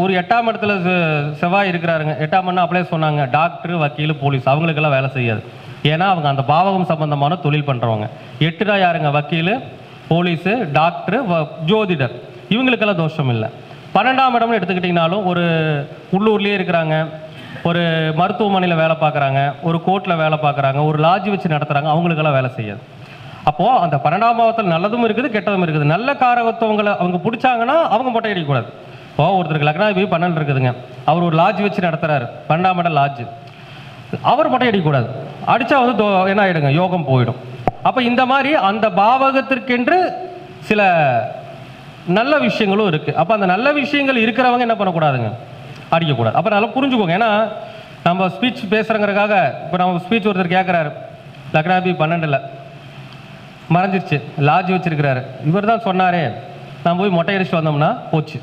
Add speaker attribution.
Speaker 1: ஒரு 8ஆம் இடத்துல செவ்வாய் இருக்கிறாருங்க. 8ஆம் இடம் அப்படியே சொன்னாங்க, டாக்டர், வக்கீல், போலீஸ் அவங்களுக்கெல்லாம் வேலை செய்யாது. ஏன்னா அவங்க அந்த பாவகம் சம்பந்தமான தொழில் பண்ணுறவங்க. 8 யாருங்க? வக்கீல், போலீஸு, டாக்டர், ஜோதிடர், இவங்களுக்கெல்லாம் தோஷம் இல்லை. 12ஆம் இடம்னு எடுத்துக்கிட்டிங்கனாலும் ஒரு உள்ளூர்லேயே இருக்கிறாங்க, ஒரு மருத்துவமனையில் வேலை பார்க்குறாங்க, ஒரு கோர்ட்டில் வேலை பார்க்குறாங்க, ஒரு லாட்ஜ் வச்சு நடத்துகிறாங்க, அவங்களுக்கெல்லாம் வேலை செய்யாது. அப்போது அந்த 12ஆம் பாவத்தில் நல்லதும் இருக்குது, கெட்டதும் இருக்குது. நல்ல காரகத்துவங்களை அவங்க பிடிச்சாங்கன்னா அவங்க மொட்டை அடிக்கக்கூடாது. இப்போ ஒருத்தருக்கு லக்னாதிபதி 12 இருக்குதுங்க, அவர் ஒரு லாட்ஜ் வச்சு நடத்துகிறாரு, 12ஆம் இடம் லாட்ஜ், அவர் மொட்டை அடிக்கக்கூடாது. அடித்தா வந்து என்ன ஆகிடுங்க, யோகம் போயிடும். அப்போ இந்த மாதிரி அந்த பாவகத்திற்கென்று சில நல்ல விஷயங்களும் இருக்குது. அப்போ அந்த நல்ல விஷயங்கள் இருக்கிறவங்க என்ன பண்ணக்கூடாதுங்க, அடிக்கக்கூடாது. அப்போ நல்லா புரிஞ்சுக்கோங்க. ஏன்னா நம்ம ஸ்பீச் பேசுகிறங்கிறதுக்காக இப்போ நம்ம ஸ்பீச் ஒருத்தர் கேட்குறாரு, லக்னாதிபதி 12 மறைஞ்சிருச்சு, லாட்ஜ் வச்சிருக்கிறாரு, இவர் தான் சொன்னாரே, நான் போய் மொட்டை அடிச்சுட்டு வந்தோம்னா போச்சு.